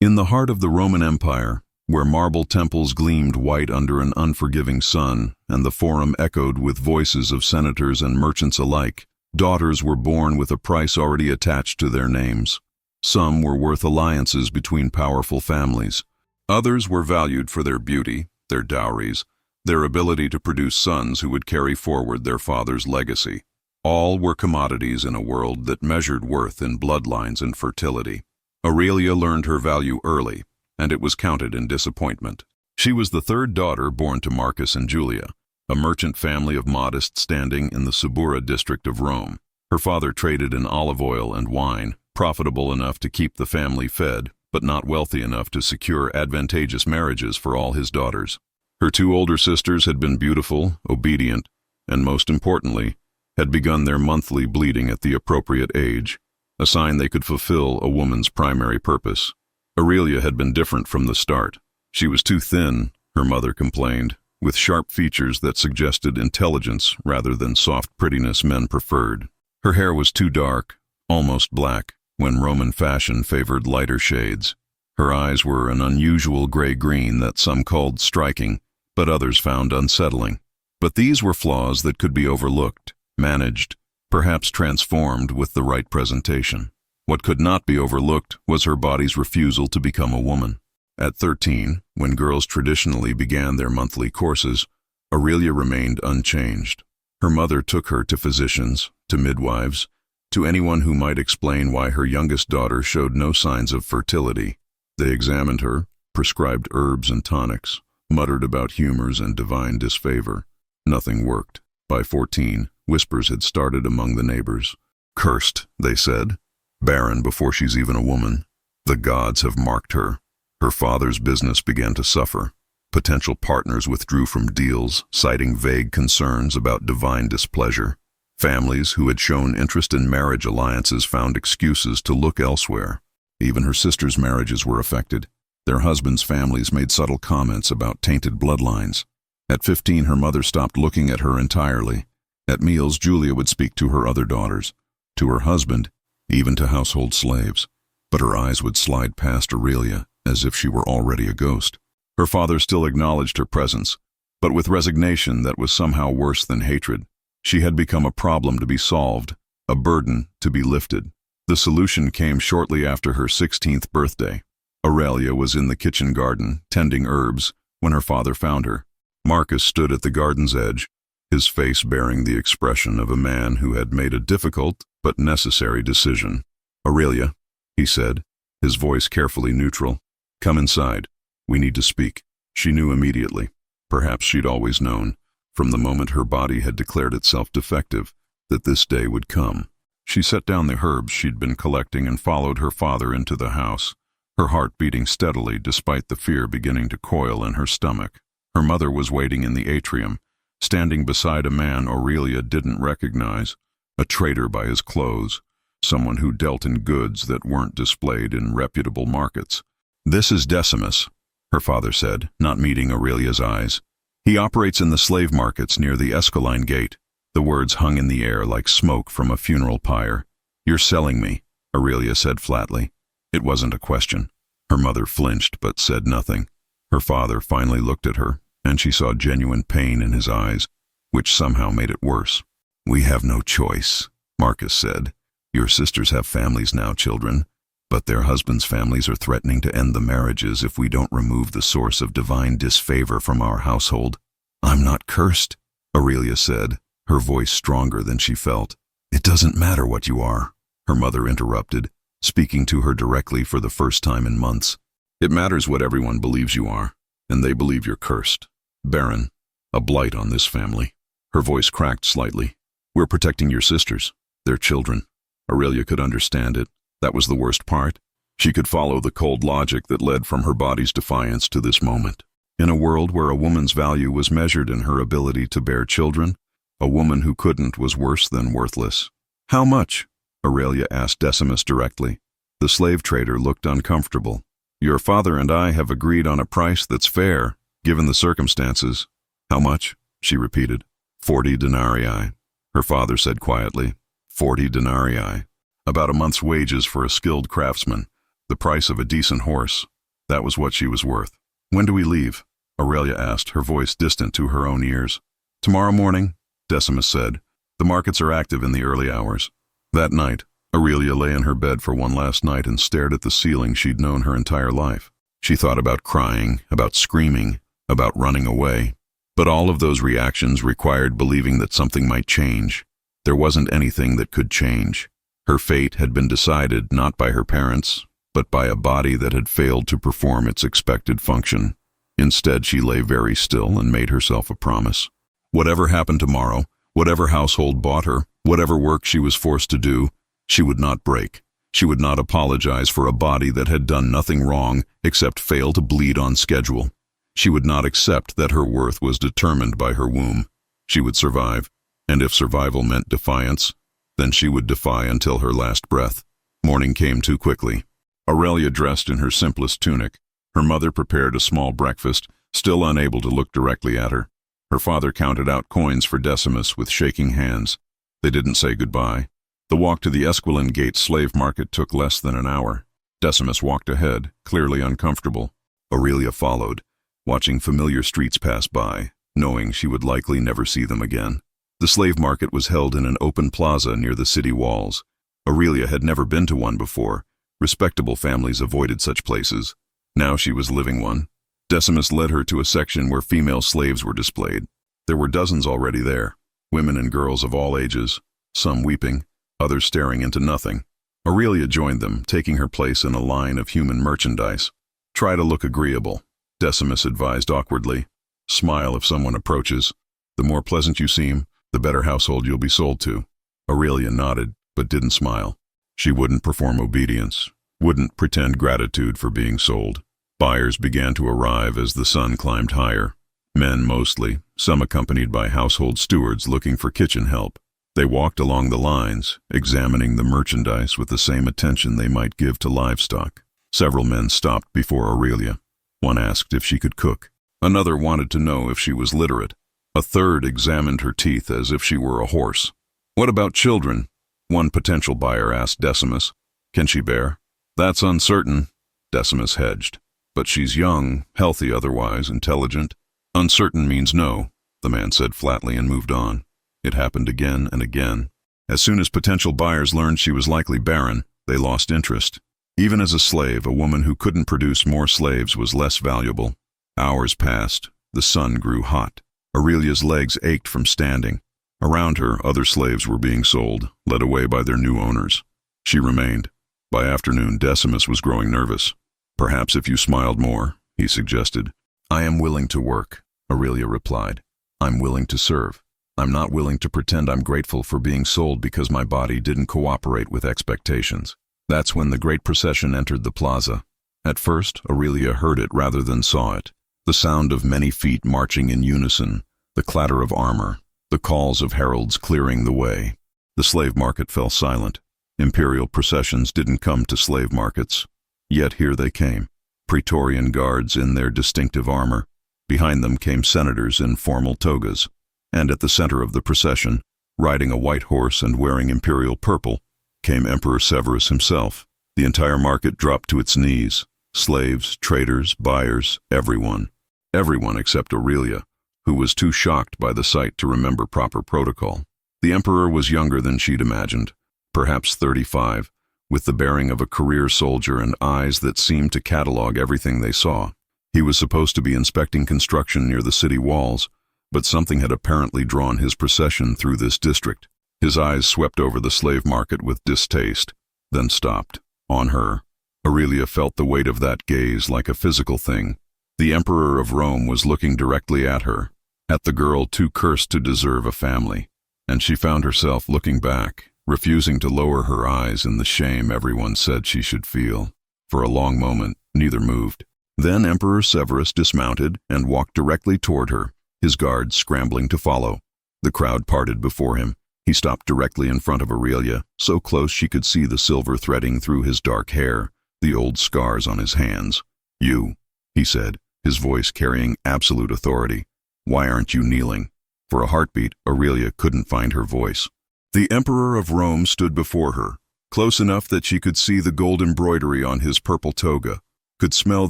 In the heart of the Roman Empire, where marble temples gleamed white under an unforgiving sun, and the forum echoed with voices of senators and merchants alike, daughters were born with a price already attached to their names. Some were worth alliances between powerful families. Others were valued for their beauty, their dowries, their ability to produce sons who would carry forward their father's legacy. All were commodities in a world that measured worth in bloodlines and fertility. Aurelia learned her value early, and it was counted in disappointment. She was the third daughter born to Marcus and Julia, a merchant family of modest standing in the Subura district of Rome. Her father traded in olive oil and wine, profitable enough to keep the family fed, but not wealthy enough to secure advantageous marriages for all his daughters. Her two older sisters had been beautiful, obedient, and most importantly, had begun their monthly bleeding at the appropriate age, a sign they could fulfill a woman's primary purpose. Aurelia had been different from the start. She was too thin, her mother complained, with sharp features that suggested intelligence rather than soft prettiness men preferred. Her hair was too dark, almost black, when Roman fashion favored lighter shades. Her eyes were an unusual gray-green that some called striking, but others found unsettling. But these were flaws that could be overlooked, managed, perhaps transformed with the right presentation. What could not be overlooked was her body's refusal to become a woman. At 13, when girls traditionally began their monthly courses, Aurelia remained unchanged. Her mother took her to physicians, to midwives, to anyone who might explain why her youngest daughter showed no signs of fertility. They examined her, prescribed herbs and tonics, muttered about humors and divine disfavor. Nothing worked. By 14, whispers had started among the neighbors. "Cursed," they said. "Barren before she's even a woman. The gods have marked her." Her father's business began to suffer. Potential partners withdrew from deals, citing vague concerns about divine displeasure. Families who had shown interest in marriage alliances found excuses to look elsewhere. Even her sisters' marriages were affected. Their husbands' families made subtle comments about tainted bloodlines. At 15, her mother stopped looking at her entirely. At meals, Julia would speak to her other daughters, to her husband, even to household slaves. But her eyes would slide past Aurelia, as if she were already a ghost. Her father still acknowledged her presence, but with resignation that was somehow worse than hatred. She had become a problem to be solved, a burden to be lifted. The solution came shortly after her 16th birthday. Aurelia was in the kitchen garden, tending herbs, when her father found her. Marcus stood at the garden's edge, his face bearing the expression of a man who had made a difficult but necessary decision. "Aurelia," he said, his voice carefully neutral, "come inside. We need to speak." She knew immediately. Perhaps she'd always known, from the moment her body had declared itself defective, that this day would come. She set down the herbs she'd been collecting and followed her father into the house, her heart beating steadily despite the fear beginning to coil in her stomach. Her mother was waiting in the atrium, standing beside a man Aurelia didn't recognize, a traitor by his clothes, someone who dealt in goods that weren't displayed in reputable markets. "This is Decimus," her father said, not meeting Aurelia's eyes. "He operates in the slave markets near the Escaline Gate." The words hung in the air like smoke from a funeral pyre. "You're selling me," Aurelia said flatly. It wasn't a question. Her mother flinched but said nothing. Her father finally looked at her, and she saw genuine pain in his eyes, which somehow made it worse. "We have no choice," Marcus said. "Your sisters have families now, children, but their husbands' families are threatening to end the marriages if we don't remove the source of divine disfavor from our household." "I'm not cursed," Aurelia said, her voice stronger than she felt. "It doesn't matter what you are," her mother interrupted, speaking to her directly for the first time in months. "It matters what everyone believes you are, and they believe you're cursed. Barren, a blight on this family." Her voice cracked slightly. "We're protecting your sisters, their children." Aurelia could understand it. That was the worst part. She could follow the cold logic that led from her body's defiance to this moment. In a world where a woman's value was measured in her ability to bear children, a woman who couldn't was worse than worthless. "How much?" Aurelia asked Decimus directly. The slave trader looked uncomfortable. "Your father and I have agreed on a price that's fair, given the circumstances." "How much?" she repeated. 40 denarii, her father said quietly. 40 denarii. About a month's wages for a skilled craftsman, the price of a decent horse. That was what she was worth. "When do we leave?" Aurelia asked, her voice distant to her own ears. "Tomorrow morning," Decimus said. "The markets are active in the early hours." That night, Aurelia lay in her bed for one last night and stared at the ceiling she'd known her entire life. She thought about crying, about screaming, about running away. But all of those reactions required believing that something might change. There wasn't anything that could change. Her fate had been decided not by her parents, but by a body that had failed to perform its expected function. Instead, she lay very still and made herself a promise. Whatever happened tomorrow, whatever household bought her, whatever work she was forced to do, she would not break. She would not apologize for a body that had done nothing wrong except fail to bleed on schedule. She would not accept that her worth was determined by her womb. She would survive, and if survival meant defiance, then she would defy until her last breath. Morning came too quickly. Aurelia dressed in her simplest tunic. Her mother prepared a small breakfast, still unable to look directly at her. Her father counted out coins for Decimus with shaking hands. They didn't say goodbye. The walk to the Esquilin Gate slave market took less than an hour. Decimus walked ahead, clearly uncomfortable. Aurelia followed, watching familiar streets pass by, knowing she would likely never see them again. The slave market was held in an open plaza near the city walls. Aurelia had never been to one before. Respectable families avoided such places. Now she was living one. Decimus led her to a section where female slaves were displayed. There were dozens already there, women and girls of all ages, some weeping, others staring into nothing. Aurelia joined them, taking her place in a line of human merchandise. "Try to look agreeable," Decimus advised awkwardly. "Smile if someone approaches. The more pleasant you seem, the better household you'll be sold to." Aurelia nodded, but didn't smile. She wouldn't perform obedience, wouldn't pretend gratitude for being sold. Buyers began to arrive as the sun climbed higher. Men mostly, some accompanied by household stewards looking for kitchen help. They walked along the lines, examining the merchandise with the same attention they might give to livestock. Several men stopped before Aurelia. One asked if she could cook. Another wanted to know if she was literate. A third examined her teeth as if she were a horse. "What about children?" one potential buyer asked Decimus. "Can she bear?" "That's uncertain," Decimus hedged. "But she's young, healthy otherwise, intelligent." "Uncertain means no," the man said flatly and moved on. It happened again and again. As soon as potential buyers learned she was likely barren, they lost interest. Even as a slave, a woman who couldn't produce more slaves was less valuable. Hours passed. The sun grew hot. Aurelia's legs ached from standing. Around her, other slaves were being sold, led away by their new owners. She remained. By afternoon, Decimus was growing nervous. "Perhaps if you smiled more," he suggested. "I am willing to work," Aurelia replied. "I'm willing to serve. I'm not willing to pretend I'm grateful for being sold because my body didn't cooperate with expectations." That's when the great procession entered the plaza. At first, Aurelia heard it rather than saw it. The sound of many feet marching in unison, the clatter of armor, the calls of heralds clearing the way. The slave market fell silent. Imperial processions didn't come to slave markets. Yet here they came, Praetorian guards in their distinctive armor. Behind them came senators in formal togas. And at the center of the procession, riding a white horse and wearing imperial purple, came Emperor Severus himself. The entire market dropped to its knees. Slaves, traders, buyers, everyone. Everyone except Aurelia, who was too shocked by the sight to remember proper protocol. The emperor was younger than she'd imagined, perhaps 35, with the bearing of a career soldier and eyes that seemed to catalog everything they saw. He was supposed to be inspecting construction near the city walls, but something had apparently drawn his procession through this district. His eyes swept over the slave market with distaste, then stopped. On her. Aurelia felt the weight of that gaze like a physical thing. The Emperor of Rome was looking directly at her, at the girl too cursed to deserve a family, and she found herself looking back, refusing to lower her eyes in the shame everyone said she should feel. For a long moment, neither moved. Then Emperor Severus dismounted and walked directly toward her, his guards scrambling to follow. The crowd parted before him. He stopped directly in front of Aurelia, so close she could see the silver threading through his dark hair, the old scars on his hands. "You," he said, his voice carrying absolute authority. "Why aren't you kneeling?" For a heartbeat, Aurelia couldn't find her voice. The Emperor of Rome stood before her, close enough that she could see the gold embroidery on his purple toga, could smell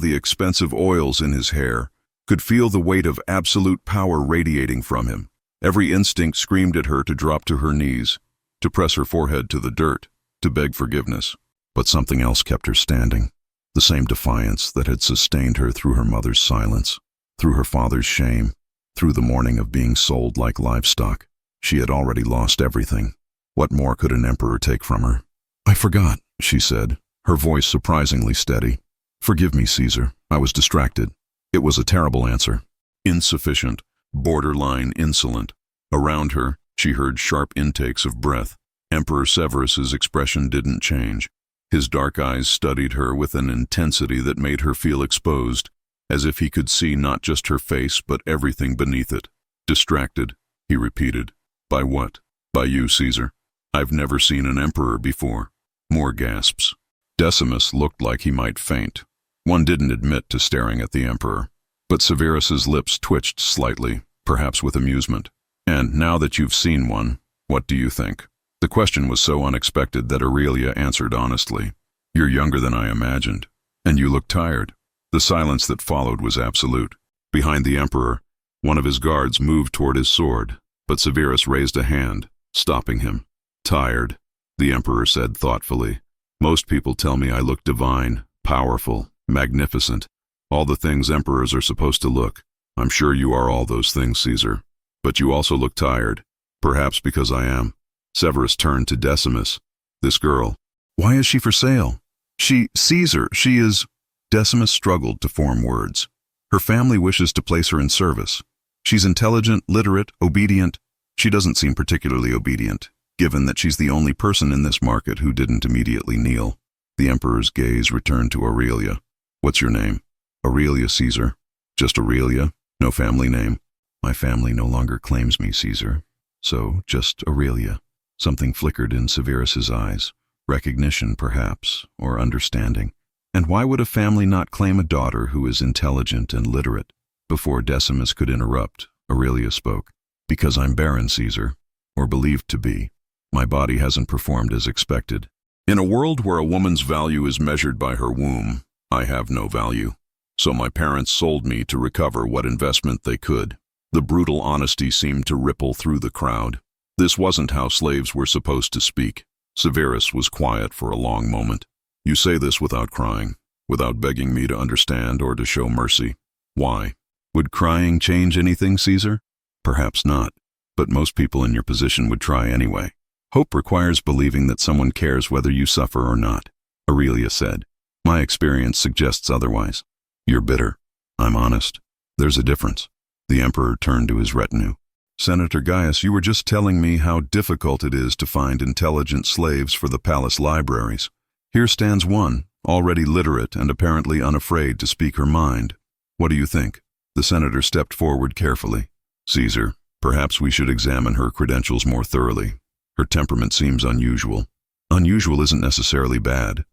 the expensive oils in his hair, could feel the weight of absolute power radiating from him. Every instinct screamed at her to drop to her knees, to press her forehead to the dirt, to beg forgiveness. But something else kept her standing. The same defiance that had sustained her through her mother's silence, through her father's shame, through the mourning of being sold like livestock. She had already lost everything. What more could an emperor take from her? "I forgot," she said, her voice surprisingly steady. "Forgive me, Caesar. I was distracted." It was a terrible answer. Insufficient, borderline insolent. Around her, she heard sharp intakes of breath. Emperor Severus's expression didn't change. His dark eyes studied her with an intensity that made her feel exposed, as if he could see not just her face but everything beneath it. "Distracted," he repeated. "By what?" "By you, Caesar. I've never seen an emperor before." More gasps. Decimus looked like he might faint. One didn't admit to staring at the emperor. But Severus's lips twitched slightly, perhaps with amusement. "And now that you've seen one, what do you think?" The question was so unexpected that Aurelia answered honestly. "You're younger than I imagined, and you look tired." The silence that followed was absolute. Behind the emperor, one of his guards moved toward his sword, but Severus raised a hand, stopping him. "Tired," the emperor said thoughtfully. "Most people tell me I look divine, powerful, magnificent, all the things emperors are supposed to look. I'm sure you are all those things, Caesar. But you also look tired, perhaps because I am." Severus turned to Decimus. "This girl, why is she for sale?" Caesar, she is..." Decimus struggled to form words. "Her family wishes to place her in service. She's intelligent, literate, obedient. She doesn't seem particularly obedient, given that she's the only person in this market who didn't immediately kneel." The emperor's gaze returned to Aurelia. "What's your name?" "Aurelia, Caesar." "Just Aurelia? No family name?" "My family no longer claims me, Caesar. So, just Aurelia." Something flickered in Severus's eyes. Recognition, perhaps, or understanding. And why would a family not claim a daughter who is intelligent and literate? Before Decimus could interrupt, Aurelia spoke. "Because I'm barren, Caesar, or believed to be. My body hasn't performed as expected. In a world where a woman's value is measured by her womb, I have no value. So my parents sold me to recover what investment they could." The brutal honesty seemed to ripple through the crowd. This wasn't how slaves were supposed to speak. Severus was quiet for a long moment. "You say this without crying, without begging me to understand or to show mercy. Why? Would crying change anything, Caesar? Perhaps not, but most people in your position would try anyway. Hope requires believing that someone cares whether you suffer or not," Aurelia said. "My experience suggests otherwise. You're bitter. I'm honest. There's a difference." The emperor turned to his retinue. "Senator Gaius, you were just telling me how difficult it is to find intelligent slaves for the palace libraries. Here stands one, already literate and apparently unafraid to speak her mind. What do you think?" The senator stepped forward carefully. "Caesar, perhaps we should examine her credentials more thoroughly. Her temperament seems unusual." "Unusual isn't necessarily bad."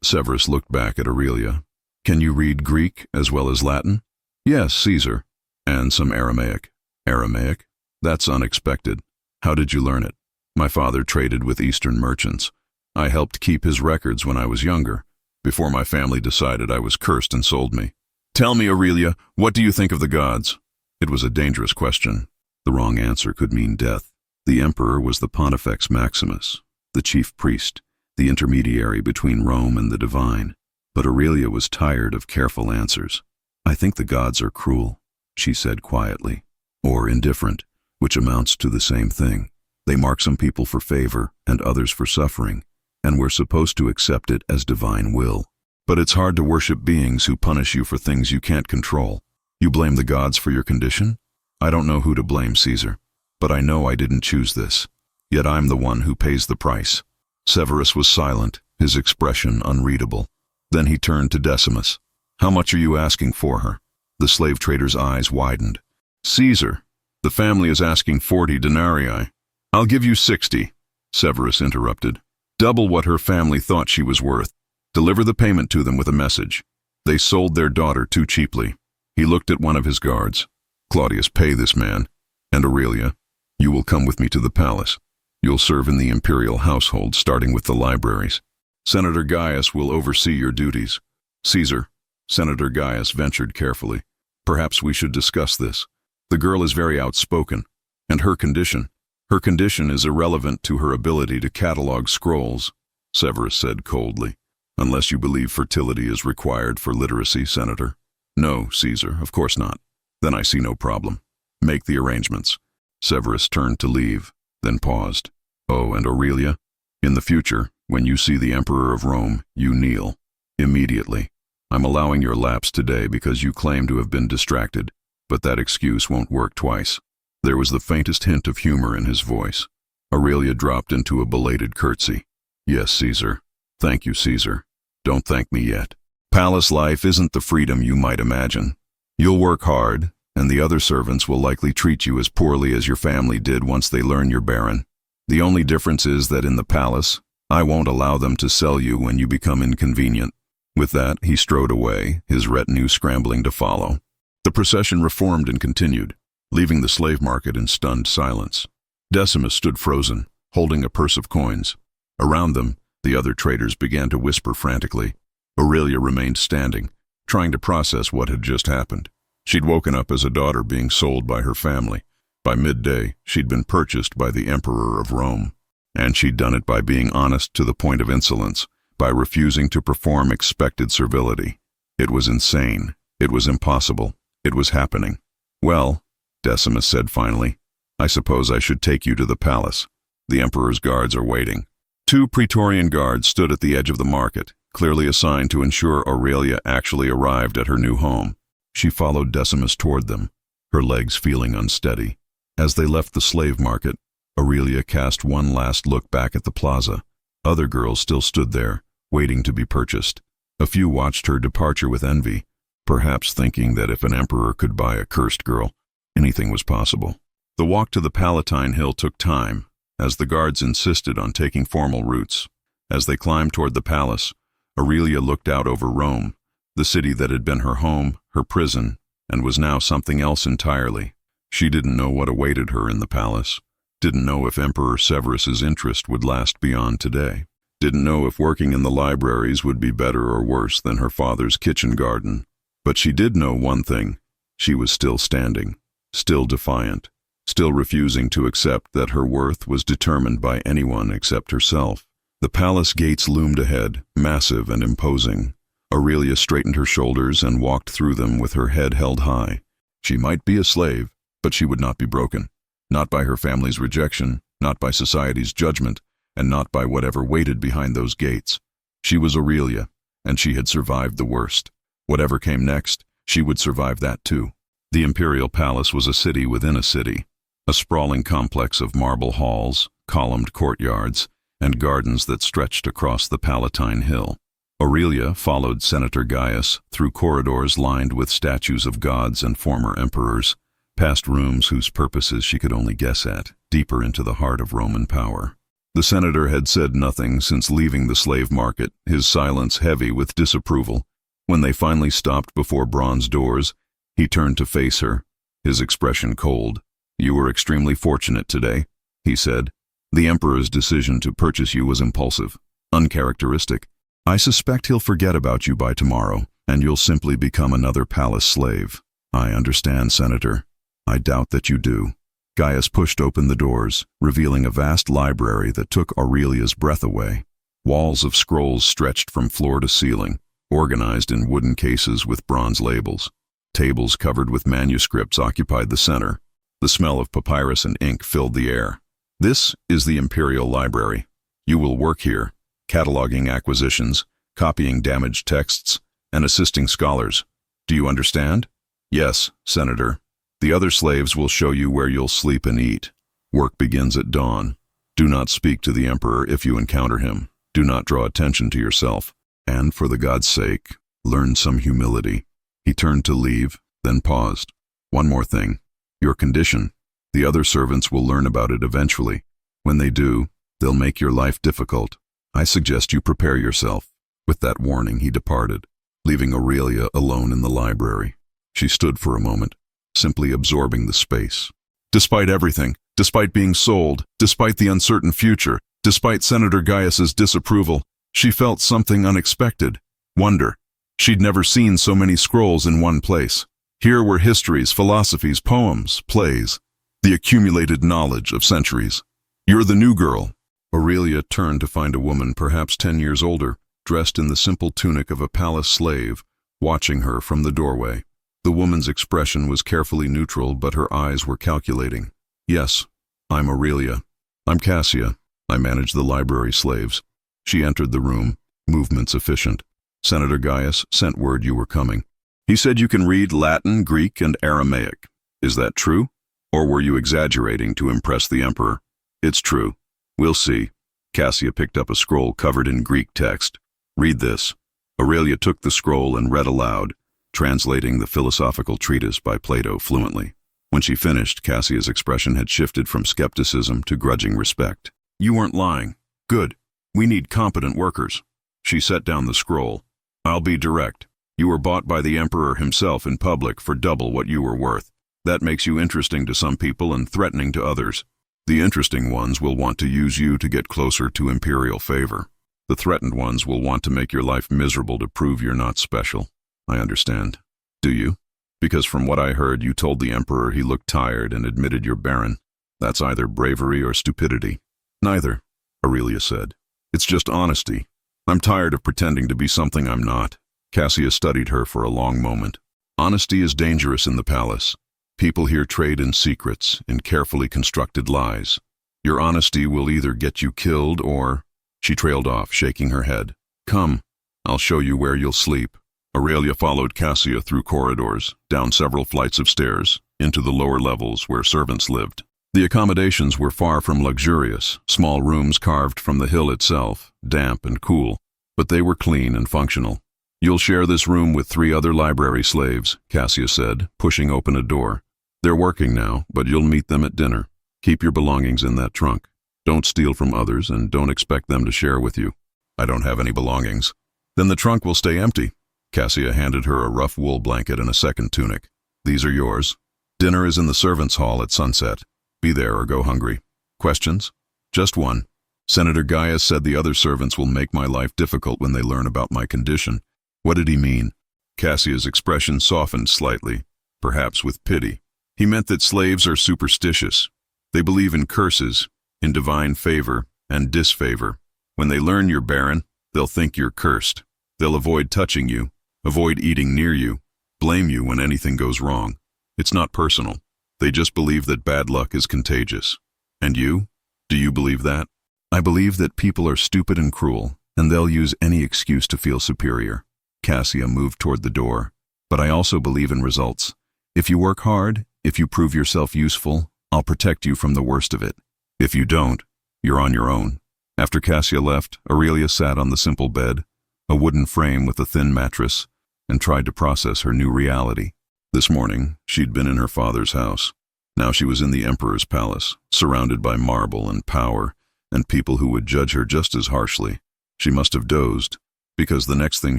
Severus looked back at Aurelia. "Can you read Greek as well as Latin?" "Yes, Caesar. And some Aramaic." "Aramaic? That's unexpected. How did you learn it?" "My father traded with Eastern merchants. I helped keep his records when I was younger, before my family decided I was cursed and sold me." "Tell me, Aurelia, what do you think of the gods?" It was a dangerous question. The wrong answer could mean death. The emperor was the Pontifex Maximus, the chief priest, the intermediary between Rome and the divine. But Aurelia was tired of careful answers. "I think the gods are cruel," she said quietly, "or indifferent, which amounts to the same thing. They mark some people for favor and others for suffering, and we're supposed to accept it as divine will. But it's hard to worship beings who punish you for things you can't control. You blame the gods for your condition? I don't know who to blame, Caesar, but I know I didn't choose this. Yet I'm the one who pays the price." Severus was silent, his expression unreadable. Then he turned to Decimus. "How much are you asking for her?" The slave trader's eyes widened. "Caesar, the family is asking 40 denarii. "I'll give you 60, Severus interrupted. "Double what her family thought she was worth. Deliver the payment to them with a message. They sold their daughter too cheaply." He looked at one of his guards. "Claudius, pay this man. And Aurelia, you will come with me to the palace. You'll serve in the imperial household, starting with the libraries. Senator Gaius will oversee your duties. Caesar, Senator Gaius ventured carefully. Perhaps we should discuss this. The girl is very outspoken, and her condition is irrelevant to her ability to catalog scrolls, Severus said coldly. Unless you believe fertility is required for literacy, Senator. No, Caesar, of course not. Then I see no problem. Make the arrangements. Severus turned to leave, then paused. Oh, and Aurelia? In the future, when you see the Emperor of Rome, you kneel. Immediately. I'm allowing your lapse today because you claim to have been distracted, but that excuse won't work twice. There was the faintest hint of humor in his voice. Aurelia dropped into a belated curtsy. Yes, Caesar. Thank you, Caesar. Don't thank me yet. Palace life isn't the freedom you might imagine. You'll work hard, and the other servants will likely treat you as poorly as your family did once they learn you're Barren. The only difference is that in the palace, I won't allow them to sell you when you become inconvenient. With that, he strode away, his retinue scrambling to follow. The procession reformed and continued, leaving the slave market in stunned silence. Decimus stood frozen, holding a purse of coins. Around them, the other traders began to whisper frantically. Aurelia remained standing, trying to process what had just happened. She'd woken up as a daughter being sold by her family. By midday, she'd been purchased by the Emperor of Rome. And she'd done it by being honest to the point of insolence, by refusing to perform expected servility. It was insane. It was impossible. It was happening. Well, Decimus said finally, I suppose I should take you to the palace. The Emperor's guards are waiting. 2 Praetorian guards stood at the edge of the market, clearly assigned to ensure Aurelia actually arrived at her new home. She followed Decimus toward them, her legs feeling unsteady. As they left the slave market, Aurelia cast one last look back at the plaza. Other girls still stood there, waiting to be purchased. A few watched her departure with envy, perhaps thinking that if an emperor could buy a cursed girl, anything was possible. The walk to the Palatine Hill took time, as the guards insisted on taking formal routes. As they climbed toward the palace, Aurelia looked out over Rome, the city that had been her home, her prison, and was now something else entirely. She didn't know what awaited her in the palace, didn't know if Emperor Severus's interest would last beyond today, didn't know if working in the libraries would be better or worse than her father's kitchen garden. But she did know one thing. She was still standing, still defiant, still refusing to accept that her worth was determined by anyone except herself. The palace gates loomed ahead, massive and imposing. Aurelia straightened her shoulders and walked through them with her head held high. She might be a slave, but she would not be broken. Not by her family's rejection, not by society's judgment, and not by whatever waited behind those gates. She was Aurelia, and she had survived the worst. Whatever came next, she would survive that too. The imperial palace was a city within a city, a sprawling complex of marble halls, columned courtyards, and gardens that stretched across the Palatine Hill. Aurelia followed Senator Gaius through corridors lined with statues of gods and former emperors, past rooms whose purposes she could only guess at, deeper into the heart of Roman power. The senator had said nothing since leaving the slave market, his silence heavy with disapproval. When they finally stopped before bronze doors, he turned to face her, his expression cold. You were extremely fortunate today, he said. The emperor's decision to purchase you was impulsive, uncharacteristic. I suspect he'll forget about you by tomorrow, and you'll simply become another palace slave. I understand, Senator. I doubt that you do. Gaius pushed open the doors, revealing a vast library that took Aurelia's breath away. Walls of scrolls stretched from floor to ceiling, organized in wooden cases with bronze labels. Tables covered with manuscripts occupied the center. The smell of papyrus and ink filled the air. This is the Imperial Library. You will work here, cataloging acquisitions, copying damaged texts, and assisting scholars. Do you understand? Yes, Senator. The other slaves will show you where you'll sleep and eat. Work begins at dawn. Do not speak to the emperor if you encounter him. Do not draw attention to yourself. And for the god's sake, learn some humility. He turned to leave, then paused. One more thing. Your condition. The other servants will learn about it eventually. When they do, they'll make your life difficult. I suggest you prepare yourself. With that warning, he departed, leaving Aurelia alone in the library. She stood for a moment, simply absorbing the space. Despite everything, despite being sold, despite the uncertain future, despite Senator Gaius's disapproval, she felt something unexpected. Wonder. She'd never seen so many scrolls in one place. Here were histories, philosophies, poems, plays, the accumulated knowledge of centuries. "You're the new girl." Aurelia turned to find a woman perhaps 10 years older, dressed in the simple tunic of a palace slave, watching her from the doorway. The woman's expression was carefully neutral, but her eyes were calculating. "Yes, I'm Aurelia. I'm Cassia. I manage the library slaves." She entered the room, movements efficient. "Senator Gaius sent word you were coming. He said you can read Latin, Greek, and Aramaic. Is that true? Or were you exaggerating to impress the emperor?" "It's true. We'll see." Cassia picked up a scroll covered in Greek text. "Read this." Aurelia took the scroll and read aloud, translating the philosophical treatise by Plato fluently. When she finished, Cassia's expression had shifted from skepticism to grudging respect. "You weren't lying. Good. We need competent workers." She set down the scroll. "I'll be direct. You were bought by the emperor himself in public for double what you were worth. That makes you interesting to some people and threatening to others. The interesting ones will want to use you to get closer to imperial favor. The threatened ones will want to make your life miserable to prove you're not special. I understand. Do you? Because from what I heard, you told the emperor he looked tired and admitted you're barren. That's either bravery or stupidity." "Neither," Aurelia said. "It's just honesty. I'm tired of pretending to be something I'm not." Cassia studied her for a long moment. "Honesty is dangerous in the palace. People here trade in secrets, in carefully constructed lies. Your honesty will either get you killed or—" She trailed off, shaking her head. "Come, I'll show you where you'll sleep." Aurelia followed Cassia through corridors, down several flights of stairs, into the lower levels where servants lived. The accommodations were far from luxurious, small rooms carved from the hill itself, damp and cool, but they were clean and functional. "You'll share this room with 3 other library slaves," Cassia said, pushing open a door. "They're working now, but you'll meet them at dinner. Keep your belongings in that trunk. Don't steal from others and don't expect them to share with you." "I don't have any belongings." "Then the trunk will stay empty." Cassia handed her a rough wool blanket and a second tunic. "These are yours. Dinner is in the servants' hall at sunset. Be there or go hungry. Questions?" "Just one. Senator Gaius said the other servants will make my life difficult when they learn about my condition. What did he mean?" Cassia's expression softened slightly, perhaps with pity. "He meant that slaves are superstitious. They believe in curses, in divine favor and disfavor. When they learn you're barren, they'll think you're cursed. They'll avoid touching you, avoid eating near you, blame you when anything goes wrong. It's not personal. They just believe that bad luck is contagious. And you? Do you believe that?" "I believe that people are stupid and cruel, and they'll use any excuse to feel superior." Cassia moved toward the door. "But I also believe in results. If you work hard, if you prove yourself useful, I'll protect you from the worst of it. If you don't, you're on your own." After Cassia left, Aurelia sat on the simple bed, a wooden frame with a thin mattress, and tried to process her new reality. This morning, she'd been in her father's house. Now she was in the emperor's palace, surrounded by marble and power, and people who would judge her just as harshly. She must have dozed, because the next thing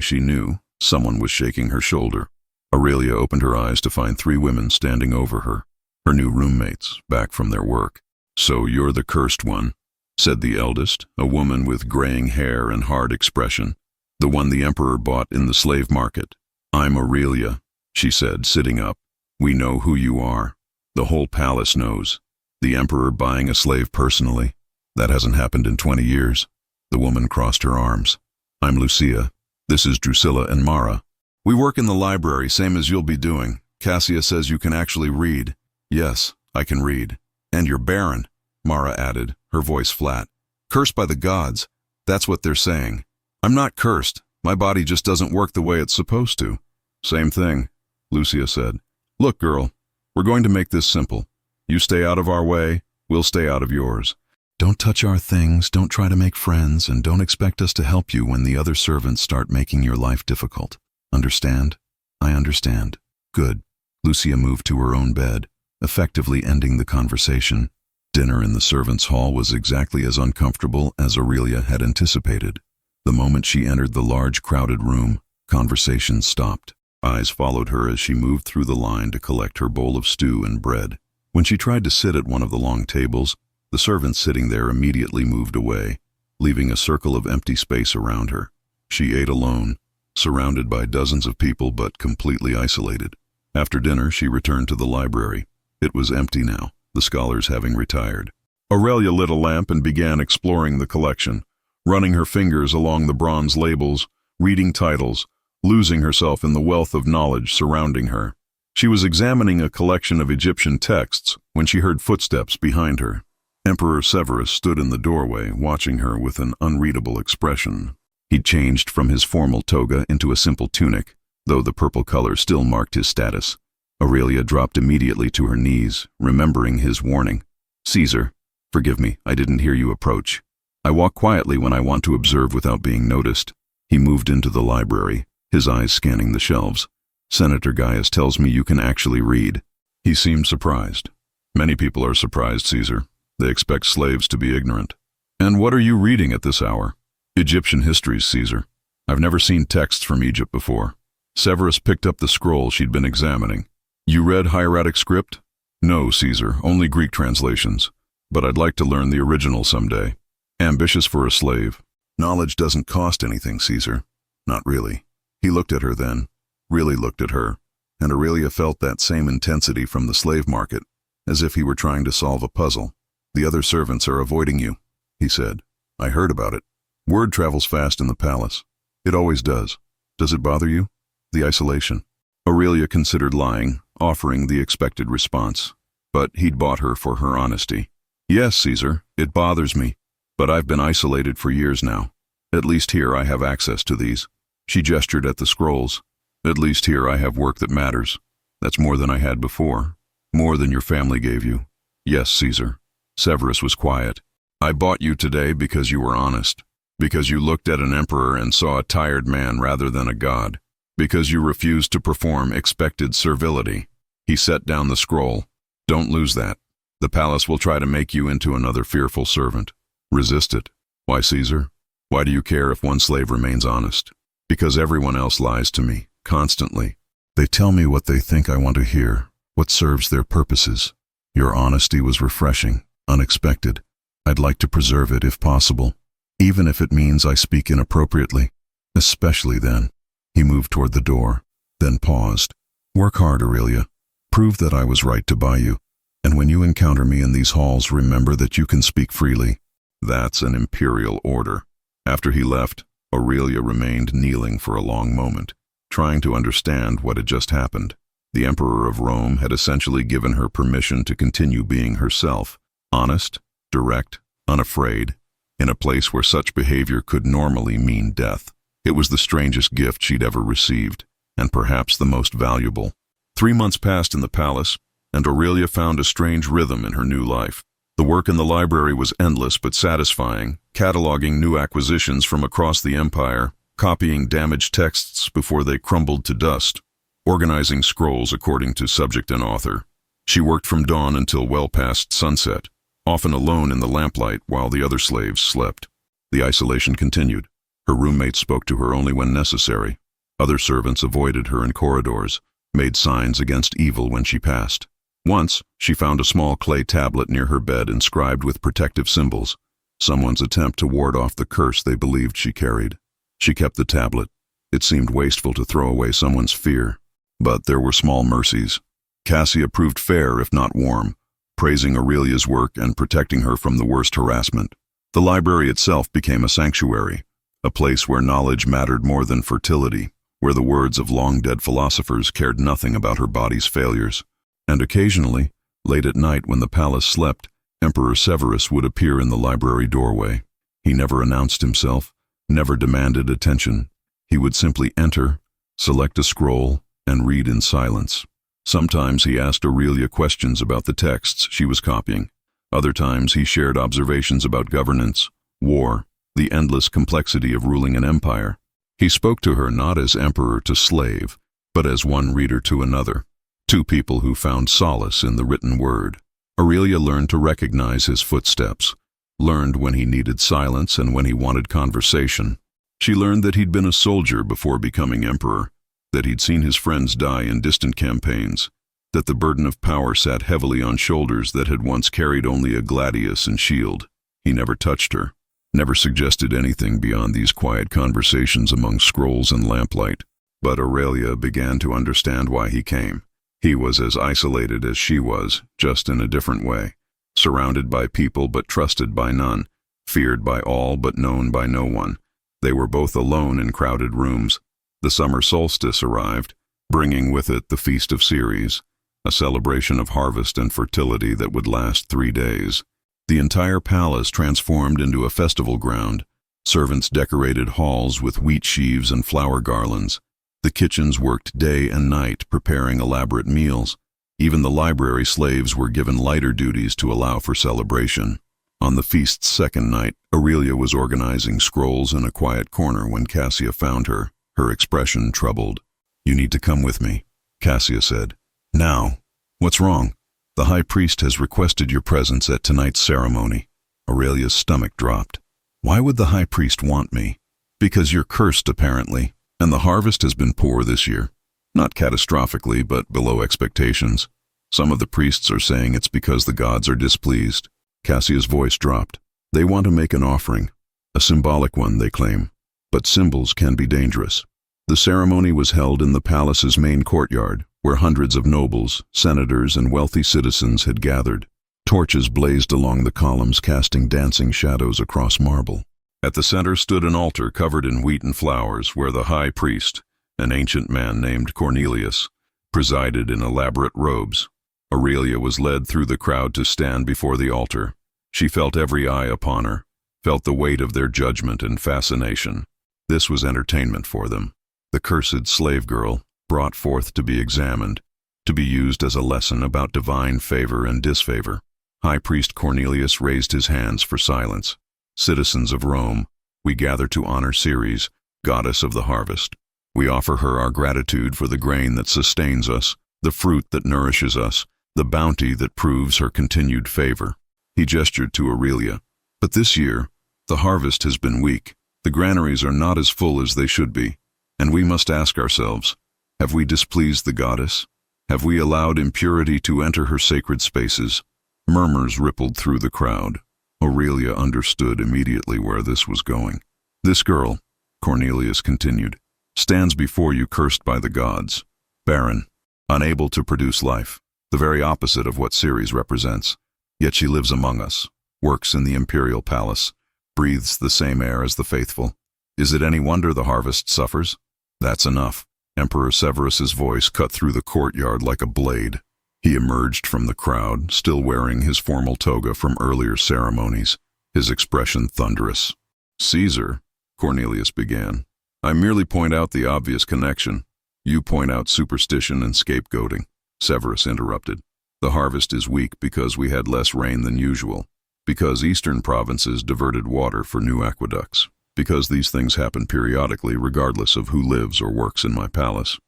she knew, someone was shaking her shoulder. Aurelia opened her eyes to find 3 women standing over her, her new roommates, back from their work. "So you're the cursed one," said the eldest, a woman with graying hair and hard expression, "the one the emperor bought in the slave market." "I'm Aurelia," she said, sitting up. "We know who you are. The whole palace knows. The emperor buying a slave personally. That hasn't happened in 20 years. The woman crossed her arms. "I'm Lucia. This is Drusilla and Mara. We work in the library, same as you'll be doing. Cassia says you can actually read." "Yes, I can read." "And you're barren," Mara added, her voice flat. "Cursed by the gods. That's what they're saying." "I'm not cursed. My body just doesn't work the way it's supposed to." "Same thing," Lucia said. "Look, girl, we're going to make this simple. You stay out of our way, we'll stay out of yours. Don't touch our things, don't try to make friends, and don't expect us to help you when the other servants start making your life difficult. Understand?" "I understand." "Good." Lucia moved to her own bed, effectively ending the conversation. Dinner in the servants' hall was exactly as uncomfortable as Aurelia had anticipated. The moment she entered the large, crowded room, conversation stopped. Eyes followed her as she moved through the line to collect her bowl of stew and bread. When she tried to sit at one of the long tables, the servants sitting there immediately moved away, leaving a circle of empty space around her. She ate alone, surrounded by dozens of people but completely isolated. After dinner, she returned to the library. It was empty now, the scholars having retired. Aurelia lit a lamp and began exploring the collection, running her fingers along the bronze labels, reading titles, losing herself in the wealth of knowledge surrounding her. She was examining a collection of Egyptian texts when she heard footsteps behind her. Emperor Severus stood in the doorway, watching her with an unreadable expression. He'd changed from his formal toga into a simple tunic, though the purple color still marked his status. Aurelia dropped immediately to her knees, remembering his warning. "Caesar, forgive me, I didn't hear you approach. I walk quietly when I want to observe without being noticed." He moved into the library, his eyes scanning the shelves. "Senator Gaius tells me you can actually read." He seemed surprised. "Many people are surprised, Caesar. They expect slaves to be ignorant." "And what are you reading at this hour?" "Egyptian histories, Caesar. I've never seen texts from Egypt before." Severus picked up the scroll she'd been examining. "You read hieratic script?" "No, Caesar, only Greek translations. But I'd like to learn the original someday." "Ambitious for a slave." "Knowledge doesn't cost anything, Caesar." "Not really." He looked at her then, really looked at her, and Aurelia felt that same intensity from the slave market, as if he were trying to solve a puzzle. "The other servants are avoiding you," he said. "I heard about it. Word travels fast in the palace. It always does. Does it bother you? The isolation?" Aurelia considered lying, offering the expected response. But he'd bought her for her honesty. "Yes, Caesar, it bothers me. But I've been isolated for years now. At least here I have access to these." She gestured at the scrolls. "At least here I have work that matters. That's more than I had before. More than your family gave you." "Yes, Caesar." Severus was quiet. "I bought you today because you were honest. Because you looked at an emperor and saw a tired man rather than a god. Because you refused to perform expected servility." He set down the scroll. "Don't lose that. The palace will try to make you into another fearful servant. Resist it." "Why, Caesar? Why do you care if one slave remains honest?" "Because everyone else lies to me, constantly. They tell me what they think I want to hear, what serves their purposes. Your honesty was refreshing, unexpected. I'd like to preserve it if possible, even if it means I speak inappropriately. Especially then." He moved toward the door, then paused. "Work hard, Aurelia. Prove that I was right to buy you. And when you encounter me in these halls, remember that you can speak freely." "That's an imperial order." After he left, Aurelia remained kneeling for a long moment, trying to understand what had just happened. The Emperor of Rome had essentially given her permission to continue being herself, honest, direct, unafraid, in a place where such behavior could normally mean death. It was the strangest gift she'd ever received, and perhaps the most valuable. 3 months passed in the palace, and Aurelia found a strange rhythm in her new life. The work in the library was endless but satisfying, cataloging new acquisitions from across the empire, copying damaged texts before they crumbled to dust, organizing scrolls according to subject and author. She worked from dawn until well past sunset, often alone in the lamplight while the other slaves slept. The isolation continued. Her roommates spoke to her only when necessary. Other servants avoided her in corridors, made signs against evil when she passed. Once, she found a small clay tablet near her bed inscribed with protective symbols, someone's attempt to ward off the curse they believed she carried. She kept the tablet. It seemed wasteful to throw away someone's fear. But there were small mercies. Cassia proved fair if not warm, praising Aurelia's work and protecting her from the worst harassment. The library itself became a sanctuary, a place where knowledge mattered more than fertility, where the words of long-dead philosophers cared nothing about her body's failures. And occasionally, late at night when the palace slept, Emperor Severus would appear in the library doorway. He never announced himself, never demanded attention. He would simply enter, select a scroll, and read in silence. Sometimes he asked Aurelia questions about the texts she was copying. Other times he shared observations about governance, war, the endless complexity of ruling an empire. He spoke to her not as emperor to slave, but as one reader to another. Two people who found solace in the written word. Aurelia learned to recognize his footsteps, learned when he needed silence and when he wanted conversation. She learned that he'd been a soldier before becoming emperor, that he'd seen his friends die in distant campaigns, that the burden of power sat heavily on shoulders that had once carried only a gladius and shield. He never touched her, never suggested anything beyond these quiet conversations among scrolls and lamplight. But Aurelia began to understand why he came. He was as isolated as she was, just in a different way. Surrounded by people but trusted by none, feared by all but known by no one. They were both alone in crowded rooms. The summer solstice arrived, bringing with it the Feast of Ceres, a celebration of harvest and fertility that would last 3 days. The entire palace transformed into a festival ground. Servants decorated halls with wheat sheaves and flower garlands. The kitchens worked day and night, preparing elaborate meals. Even the library slaves were given lighter duties to allow for celebration. On the feast's second night, Aurelia was organizing scrolls in a quiet corner when Cassia found her, her expression troubled. "You need to come with me," Cassia said. "Now. What's wrong?" "The high priest has requested your presence at tonight's ceremony." Aurelia's stomach dropped. "Why would the high priest want me?" "Because you're cursed, apparently, and the harvest has been poor this year. Not catastrophically, but below expectations. Some of the priests are saying it's because the gods are displeased." Cassia's voice dropped. "They want to make an offering. A symbolic one, they claim. But symbols can be dangerous." The ceremony was held in the palace's main courtyard, where hundreds of nobles, senators, and wealthy citizens had gathered. Torches blazed along the columns, casting dancing shadows across marble. At the center stood an altar covered in wheat and flowers, where the high priest, an ancient man named Cornelius, presided in elaborate robes. Aurelia was led through the crowd to stand before the altar. She felt every eye upon her, felt the weight of their judgment and fascination. This was entertainment for them. The cursed slave girl, brought forth to be examined, to be used as a lesson about divine favor and disfavor. High Priest Cornelius raised his hands for silence. "Citizens of Rome, we gather to honor Ceres, goddess of the harvest. We offer her our gratitude for the grain that sustains us, the fruit that nourishes us, the bounty that proves her continued favor." He gestured to Aurelia. "But this year, the harvest has been weak. The granaries are not as full as they should be. And we must ask ourselves, have we displeased the goddess? Have we allowed impurity to enter her sacred spaces?" Murmurs rippled through the crowd. Aurelia understood immediately where this was going. "This girl," Cornelius continued, "stands before you cursed by the gods, barren, unable to produce life, the very opposite of what Ceres represents. Yet she lives among us, works in the imperial palace, breathes the same air as the faithful. Is it any wonder the harvest suffers? That's enough." Emperor Severus's voice cut through the courtyard like a blade. He emerged from the crowd, still wearing his formal toga from earlier ceremonies, his expression thunderous. "Caesar," Cornelius began, "I merely point out the obvious connection. You point out superstition and scapegoating." Severus interrupted. "The harvest is weak because we had less rain than usual, because eastern provinces diverted water for new aqueducts, because these things happen periodically regardless of who lives or works in my palace."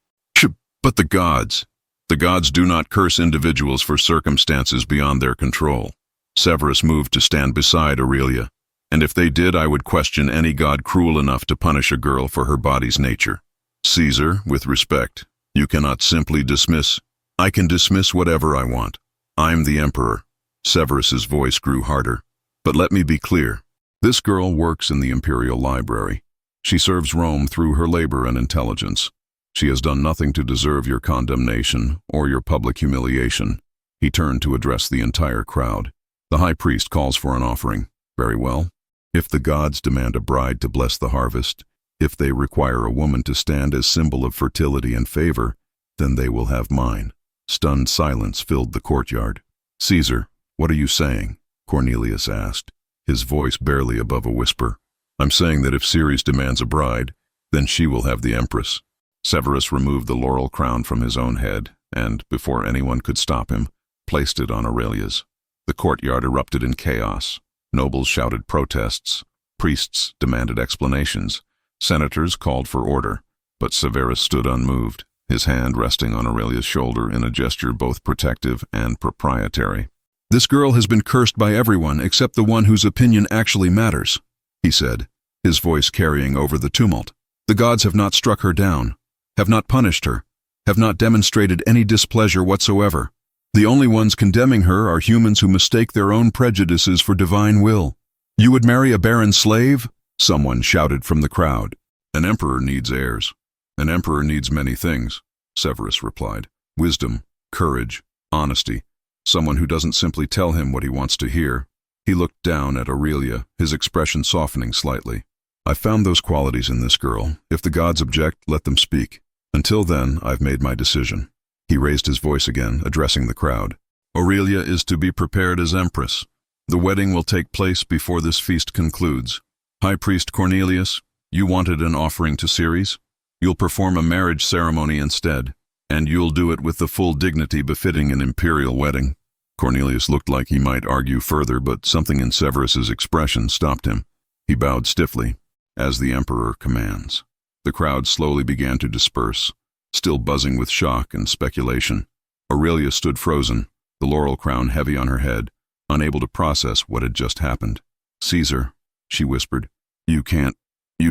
"But the gods do not curse individuals for circumstances beyond their control." Severus moved to stand beside Aurelia. "And if they did, I would question any god cruel enough to punish a girl for her body's nature. Caesar, with respect, you cannot simply dismiss." "I can dismiss whatever I want. I'm the emperor." Severus's voice grew harder. "But let me be clear. This girl works in the imperial library. She serves Rome through her labor and intelligence. She has done nothing to deserve your condemnation or your public humiliation." He turned to address the entire crowd. "The high priest calls for an offering. Very well. If the gods demand a bride to bless the harvest, if they require a woman to stand as symbol of fertility and favor, then they will have mine." Stunned silence filled the courtyard. "Caesar, what are you saying?" Cornelius asked, his voice barely above a whisper. "I'm saying that if Ceres demands a bride, then she will have the empress." Severus removed the laurel crown from his own head, and, before anyone could stop him, placed it on Aurelia's. The courtyard erupted in chaos. Nobles shouted protests. Priests demanded explanations. Senators called for order. But Severus stood unmoved, his hand resting on Aurelia's shoulder in a gesture both protective and proprietary. "This girl has been cursed by everyone except the one whose opinion actually matters," he said, his voice carrying over the tumult. "The gods have not struck her down, have not punished her, have not demonstrated any displeasure whatsoever. The only ones condemning her are humans who mistake their own prejudices for divine will." You would marry a barren slave? Someone shouted from the crowd. An emperor needs heirs. An emperor needs many things, Severus replied. Wisdom, courage, honesty. Someone who doesn't simply tell him what he wants to hear. He looked down at Aurelia, his expression softening slightly. I found those qualities in this girl. If the gods object, let them speak. Until then, I've made my decision. He raised his voice again, addressing the crowd. Aurelia is to be prepared as empress. The wedding will take place before this feast concludes. High Priest Cornelius, you wanted an offering to Ceres? You'll perform a marriage ceremony instead, and you'll do it with the full dignity befitting an imperial wedding. Cornelius looked like he might argue further, but something in Severus's expression stopped him. He bowed stiffly, as the emperor commands. The crowd slowly began to disperse, still buzzing with shock and speculation. Aurelia stood frozen, the laurel crown heavy on her head, unable to process what had just happened. Caesar, she whispered, you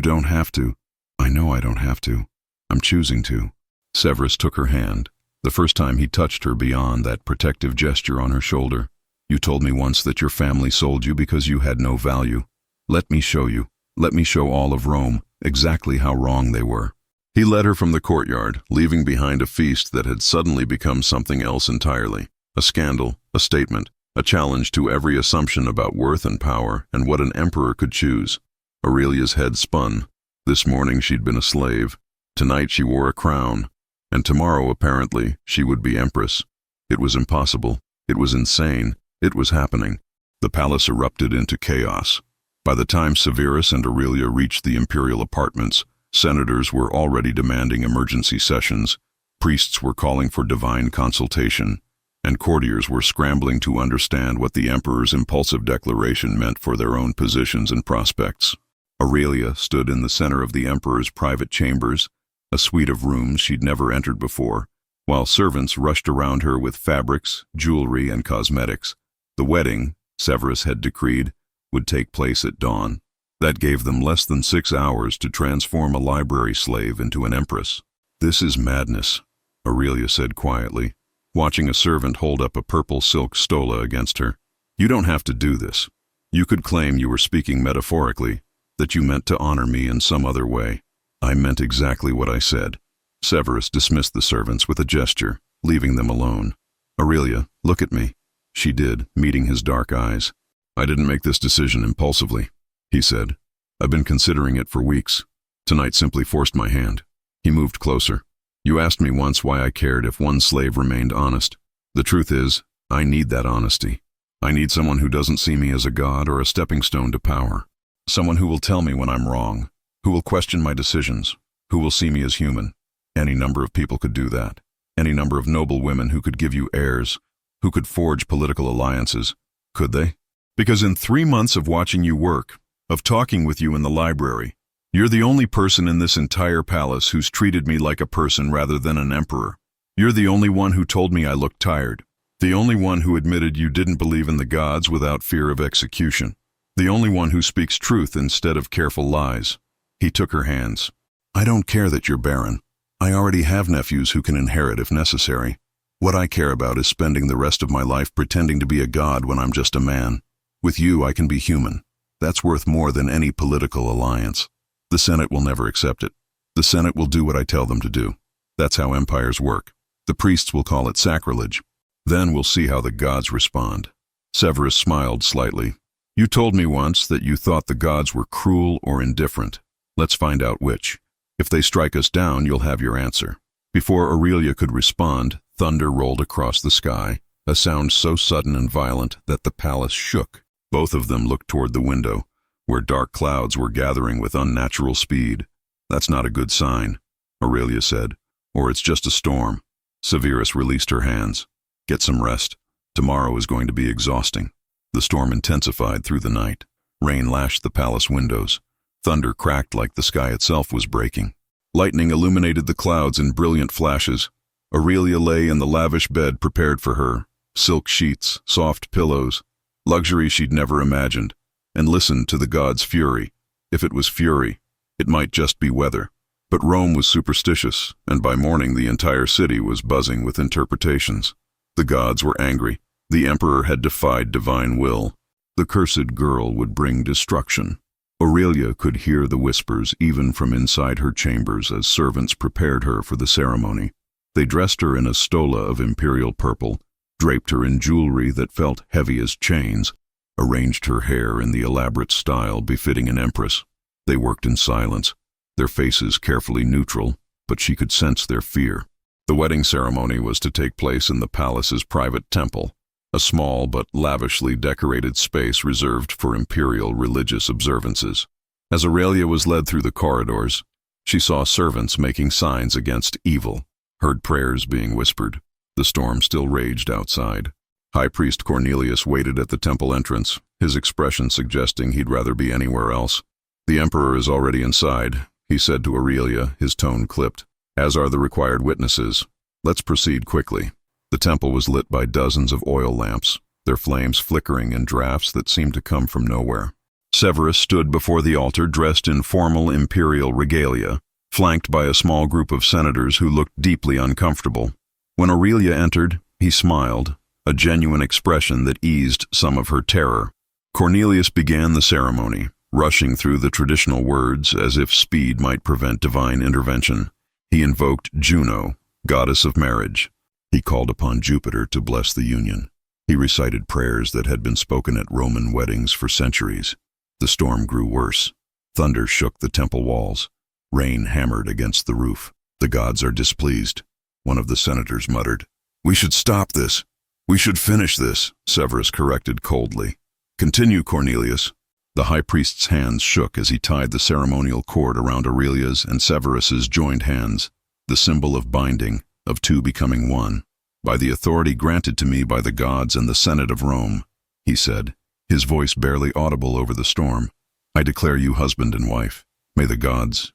don't have to. I know I don't have to. I'm choosing to. Severus took her hand, the first time he touched her beyond that protective gesture on her shoulder. You told me once that your family sold you because you had no value. Let me show you. Let me show all of Rome exactly how wrong they were. He led her from the courtyard, leaving behind a feast that had suddenly become something else entirely. A scandal, a statement, a challenge to every assumption about worth and power and what an emperor could choose. Aurelia's head spun. This morning she'd been a slave. Tonight she wore a crown. And tomorrow, apparently, she would be empress. It was impossible. It was insane. It was happening. The palace erupted into chaos. By the time Severus and Aurelia reached the imperial apartments, senators were already demanding emergency sessions, priests were calling for divine consultation, and courtiers were scrambling to understand what the emperor's impulsive declaration meant for their own positions and prospects. Aurelia stood in the center of the emperor's private chambers, a suite of rooms she'd never entered before, while servants rushed around her with fabrics, jewelry, and cosmetics. The wedding, Severus had decreed, would take place at dawn. That gave them less than 6 hours to transform a library slave into an empress. This is madness, Aurelia said quietly, watching a servant hold up a purple silk stola against her. You don't have to do this. You could claim you were speaking metaphorically, that you meant to honor me in some other way. I meant exactly what I said. Severus dismissed the servants with a gesture, leaving them alone. Aurelia, look at me. She did, meeting his dark eyes. I didn't make this decision impulsively, he said. I've been considering it for weeks. Tonight simply forced my hand. He moved closer. You asked me once why I cared if one slave remained honest. The truth is, I need that honesty. I need someone who doesn't see me as a god or a stepping stone to power. Someone who will tell me when I'm wrong, who will question my decisions, who will see me as human. Any number of people could do that. Any number of noble women who could give you heirs, who could forge political alliances. Could they? Because in 3 months of watching you work, of talking with you in the library, you're the only person in this entire palace who's treated me like a person rather than an emperor. You're the only one who told me I looked tired. The only one who admitted you didn't believe in the gods without fear of execution. The only one who speaks truth instead of careful lies. He took her hands. I don't care that you're barren. I already have nephews who can inherit if necessary. What I care about is spending the rest of my life pretending to be a god when I'm just a man. With you, I can be human. That's worth more than any political alliance. The Senate will never accept it. The Senate will do what I tell them to do. That's how empires work. The priests will call it sacrilege. Then we'll see how the gods respond. Severus smiled slightly. You told me once that you thought the gods were cruel or indifferent. Let's find out which. If they strike us down, you'll have your answer. Before Aurelia could respond, thunder rolled across the sky, a sound so sudden and violent that the palace shook. Both of them looked toward the window, where dark clouds were gathering with unnatural speed. That's not a good sign, Aurelia said, or it's just a storm. Severus released her hands. Get some rest. Tomorrow is going to be exhausting. The storm intensified through the night. Rain lashed the palace windows. Thunder cracked like the sky itself was breaking. Lightning illuminated the clouds in brilliant flashes. Aurelia lay in the lavish bed prepared for her, silk sheets, soft pillows, luxury she'd never imagined, and listened to the gods' fury. If it was fury, it might just be weather. But Rome was superstitious, and by morning the entire city was buzzing with interpretations. The gods were angry. The emperor had defied divine will. The cursed girl would bring destruction. Aurelia could hear the whispers even from inside her chambers as servants prepared her for the ceremony. They dressed her in a stola of imperial purple, draped her in jewelry that felt heavy as chains, arranged her hair in the elaborate style befitting an empress. They worked in silence, their faces carefully neutral, but she could sense their fear. The wedding ceremony was to take place in the palace's private temple, a small but lavishly decorated space reserved for imperial religious observances. As Aurelia was led through the corridors, she saw servants making signs against evil, heard prayers being whispered. The storm still raged outside. High Priest Cornelius waited at the temple entrance, his expression suggesting he'd rather be anywhere else. "The Emperor is already inside," he said to Aurelia, his tone clipped, "as are the required witnesses. Let's proceed quickly." The temple was lit by dozens of oil lamps, their flames flickering in drafts that seemed to come from nowhere. Severus stood before the altar dressed in formal imperial regalia, flanked by a small group of senators who looked deeply uncomfortable. When Aurelia entered, he smiled, a genuine expression that eased some of her terror. Cornelius began the ceremony, rushing through the traditional words as if speed might prevent divine intervention. He invoked Juno, goddess of marriage. He called upon Jupiter to bless the union. He recited prayers that had been spoken at Roman weddings for centuries. The storm grew worse. Thunder shook the temple walls. Rain hammered against the roof. "The gods are displeased," one of the senators muttered. "We should stop this. We should finish this," Severus corrected coldly. "Continue, Cornelius." The high priest's hands shook as he tied the ceremonial cord around Aurelia's and Severus's joined hands, the symbol of binding, of two becoming one. "By the authority granted to me by the gods and the Senate of Rome," he said, his voice barely audible over the storm, "I declare you husband and wife. May the gods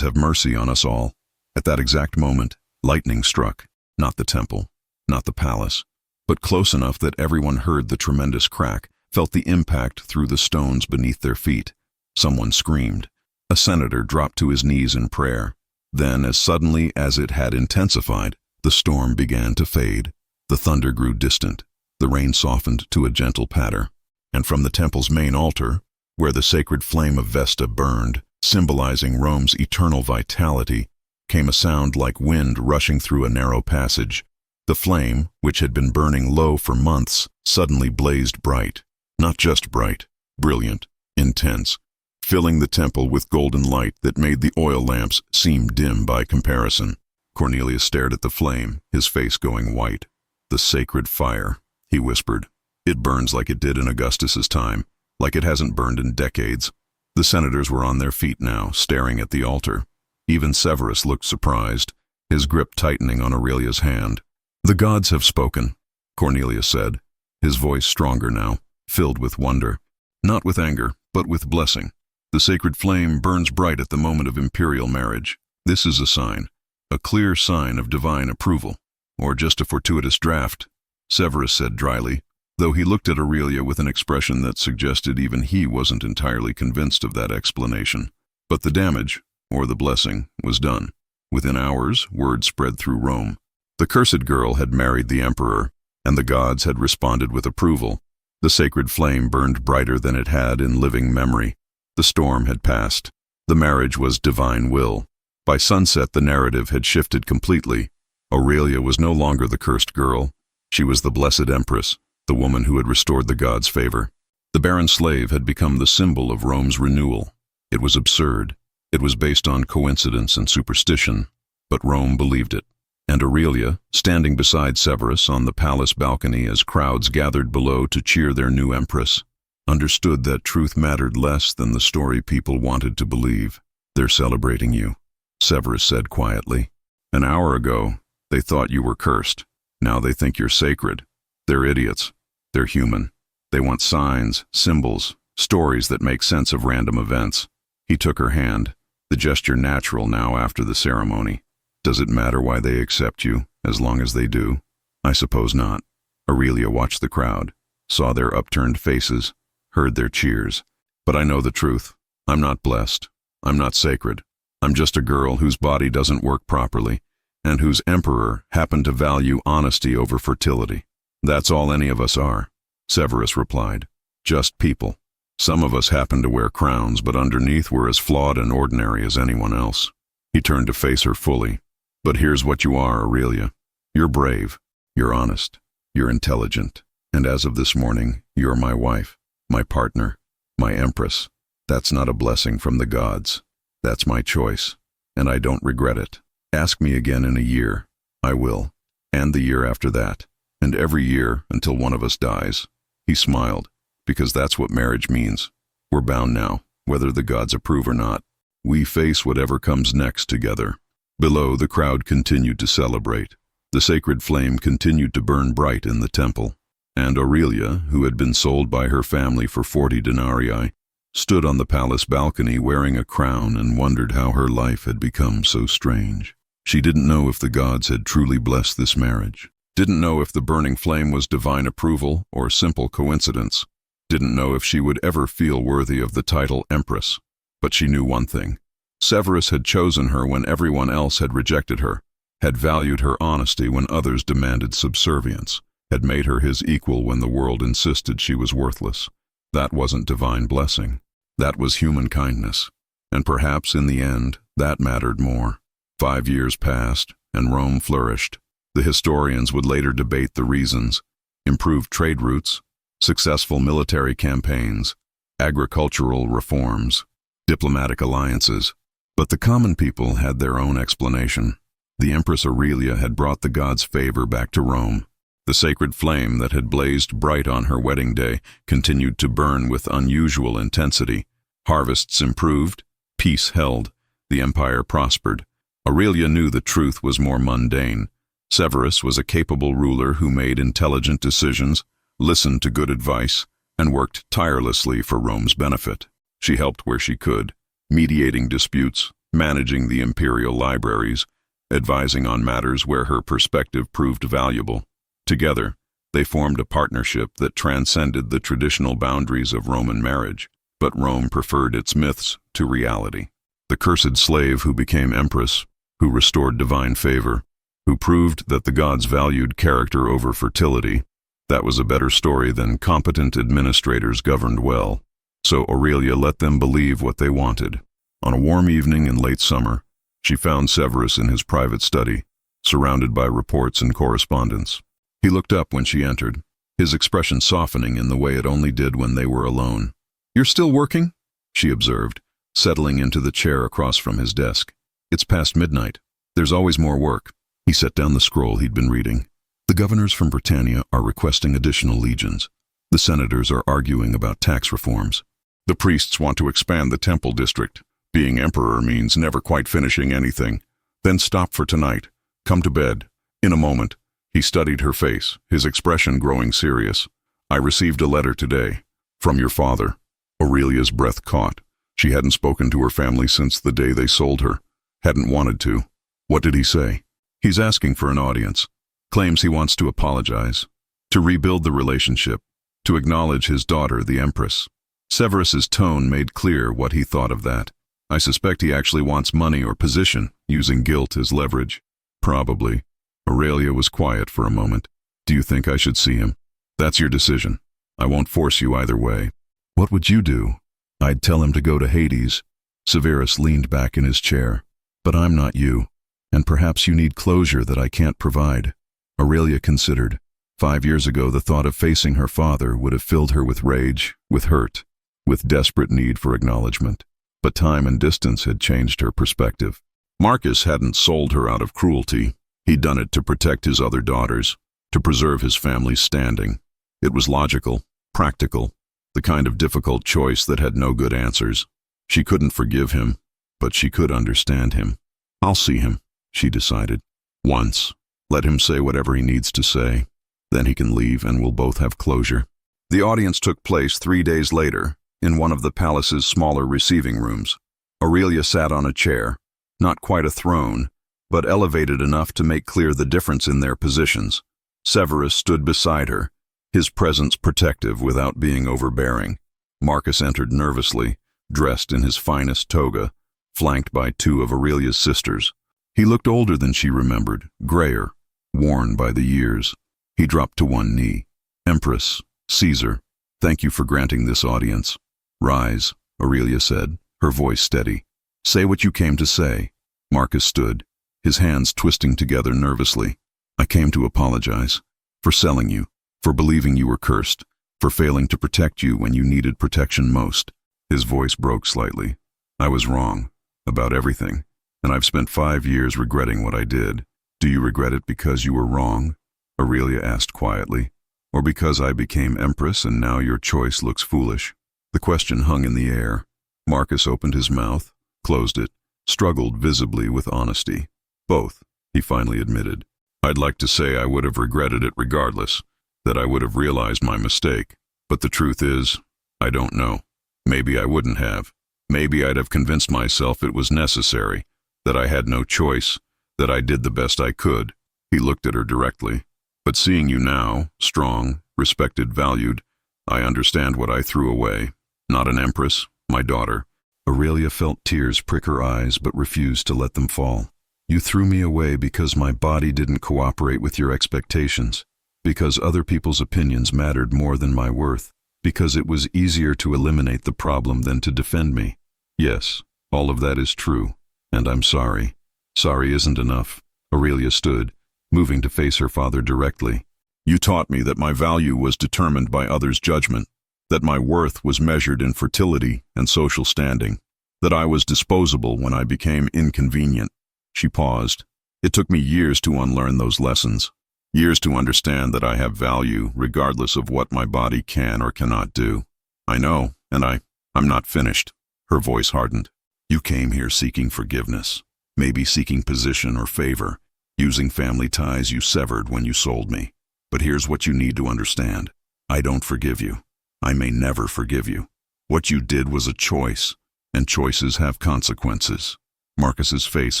have mercy on us all." At that exact moment, lightning struck, not the temple, not the palace, but close enough that everyone heard the tremendous crack, felt the impact through the stones beneath their feet. Someone screamed. A senator dropped to his knees in prayer. Then, as suddenly as it had intensified, the storm began to fade. The thunder grew distant. The rain softened to a gentle patter. And from the temple's main altar, where the sacred flame of Vesta burned, symbolizing Rome's eternal vitality, came a sound like wind rushing through a narrow passage. The flame, which had been burning low for months, suddenly blazed bright. Not just bright, brilliant, intense, filling the temple with golden light that made the oil lamps seem dim by comparison. Cornelius stared at the flame, his face going white. "The sacred fire," he whispered. "It burns like it did in Augustus's time, like it hasn't burned in decades." The senators were on their feet now, staring at the altar. Even Severus looked surprised, his grip tightening on Aurelia's hand. "The gods have spoken," Cornelius said, his voice stronger now, filled with wonder. Not with anger, but with blessing. "The sacred flame burns bright at the moment of imperial marriage. This is a sign, a clear sign of divine approval. Or just a fortuitous draft," Severus said dryly, though he looked at Aurelia with an expression that suggested even he wasn't entirely convinced of that explanation. But the damage, or the blessing, was done. Within hours, word spread through Rome. The cursed girl had married the emperor, and the gods had responded with approval. The sacred flame burned brighter than it had in living memory. The storm had passed. The marriage was divine will. By sunset, the narrative had shifted completely. Aurelia was no longer the cursed girl. She was the blessed empress, the woman who had restored the gods' favor. The Barren slave had become the symbol of Rome's renewal. It was absurd. It was based on coincidence and superstition, but Rome believed it. And Aurelia, standing beside Severus on the palace balcony as crowds gathered below to cheer their new empress, understood that truth mattered less than the story people wanted to believe. "They're celebrating you," Severus said quietly. "An hour ago, they thought you were cursed. Now they think you're sacred. They're idiots. They're human. They want signs, symbols, stories that make sense of random events." He took her hand, the gesture natural now after the ceremony. "Does it matter why they accept you, as long as they do?" "I suppose not." Aurelia watched the crowd, saw their upturned faces, heard their cheers. "But I know the truth. I'm not blessed. I'm not sacred. I'm just a girl whose body doesn't work properly, and whose emperor happened to value honesty over fertility. That's all any of us are," Severus replied. Just people. Some of us happen to wear crowns, but underneath we're as flawed and ordinary as anyone else. He turned to face her fully. But here's what you are, Aurelia. You're brave. You're honest. You're intelligent. And as of this morning, you're my wife, my partner, my empress. That's not a blessing from the gods. That's my choice. And I don't regret it. Ask me again in a year. I will. And the year after that. And every year until one of us dies. He smiled, because that's what marriage means. We're bound now, whether the gods approve or not. We face whatever comes next together. Below, the crowd continued to celebrate. The sacred flame continued to burn bright in the temple. And Aurelia, who had been sold by her family for 40 denarii, stood on the palace balcony wearing a crown and wondered how her life had become so strange. She didn't know if the gods had truly blessed this marriage. Didn't know if the burning flame was divine approval or simple coincidence. Didn't know if she would ever feel worthy of the title Empress. But she knew one thing. Severus had chosen her when everyone else had rejected her, had valued her honesty when others demanded subservience, had made her his equal when the world insisted she was worthless. That wasn't divine blessing. That was human kindness. And perhaps in the end, that mattered more. 5 years passed, and Rome flourished. The historians would later debate the reasons: improved trade routes, successful military campaigns, agricultural reforms, diplomatic alliances. But the common people had their own explanation. The Empress Aurelia had brought the gods' favor back to Rome. The sacred flame that had blazed bright on her wedding day continued to burn with unusual intensity. Harvests improved, peace held, the empire prospered. Aurelia knew the truth was more mundane. Severus was a capable ruler who made intelligent decisions, listened to good advice, and worked tirelessly for Rome's benefit. She helped where she could, mediating disputes, managing the imperial libraries, advising on matters where her perspective proved valuable. Together, they formed a partnership that transcended the traditional boundaries of Roman marriage, but Rome preferred its myths to reality. The cursed slave who became empress, who restored divine favor, who proved that the gods valued character over fertility, that was a better story than competent administrators governed well. So Aurelia let them believe what they wanted. On a warm evening in late summer, she found Severus in his private study, surrounded by reports and correspondence. He looked up when she entered, his expression softening in the way it only did when they were alone. "You're still working?" she observed, settling into the chair across from his desk. "It's past midnight. There's always more work." He set down the scroll he'd been reading. "The governors from Britannia are requesting additional legions. The senators are arguing about tax reforms. The priests want to expand the temple district. Being emperor means never quite finishing anything. Then stop for tonight. Come to bed. In a moment." He studied her face, his expression growing serious. "I received a letter today. From your father." Aurelia's breath caught. She hadn't spoken to her family since the day they sold her. Hadn't wanted to. What did he say? "He's asking for an audience. Claims he wants to apologize. To rebuild the relationship. To acknowledge his daughter, the Empress." Severus's tone made clear what he thought of that. "I suspect he actually wants money or position, using guilt as leverage." "Probably." Aurelia was quiet for a moment. "Do you think I should see him?" "That's your decision. I won't force you either way." "What would you do?" "I'd tell him to go to Hades." Severus leaned back in his chair. "But I'm not you. And perhaps you need closure that I can't provide." Aurelia considered. 5 years ago, the thought of facing her father would have filled her with rage, with hurt, with desperate need for acknowledgement. But time and distance had changed her perspective. Marcus hadn't sold her out of cruelty. He'd done it to protect his other daughters, to preserve his family's standing. It was logical, practical, the kind of difficult choice that had no good answers. She couldn't forgive him, but she could understand him. "I'll see him," she decided. "Once. Let him say whatever he needs to say. Then he can leave and we'll both have closure." The audience took place 3 days later, in one of the palace's smaller receiving rooms. Aurelia sat on a chair, not quite a throne, but elevated enough to make clear the difference in their positions. Severus stood beside her, his presence protective without being overbearing. Marcus entered nervously, dressed in his finest toga, flanked by 2 of Aurelia's sisters. He looked older than she remembered, grayer, worn by the years. He dropped to one knee. "Empress, Caesar, Thank you for granting this audience. Rise, Aurelia said, her voice steady. Say what you came to say. Marcus stood, his hands twisting together nervously. I came to apologize. For selling you. For believing you were cursed. For failing to protect you when you needed protection most. His voice broke slightly. I was wrong. About everything. And I've spent 5 years regretting what I did. Do you regret it because you were wrong? Aurelia asked quietly. Or because I became Empress and now your choice looks foolish? The question hung in the air. Marcus opened his mouth, closed it, struggled visibly with honesty. Both, he finally admitted. I'd like to say I would have regretted it regardless, that I would have realized my mistake. But the truth is, I don't know. Maybe I wouldn't have. Maybe I'd have convinced myself it was necessary, that I had no choice, that I did the best I could. He looked at her directly. But seeing you now, strong, respected, valued, I understand what I threw away. Not an empress, my daughter. Aurelia felt tears prick her eyes but refused to let them fall. You threw me away because my body didn't cooperate with your expectations, because other people's opinions mattered more than my worth, because it was easier to eliminate the problem than to defend me. Yes, all of that is true, and I'm sorry. Sorry isn't enough. Aurelia stood, moving to face her father directly. You taught me that my value was determined by others' judgment, that my worth was measured in fertility and social standing, that I was disposable when I became inconvenient. She paused. It took me years to unlearn those lessons, years to understand that I have value regardless of what my body can or cannot do. I know, and I'm not finished. Her voice hardened. You came here seeking forgiveness, maybe seeking position or favor, using family ties you severed when you sold me. But here's what you need to understand. I don't forgive you. I may never forgive you. What you did was a choice, and choices have consequences. Marcus's face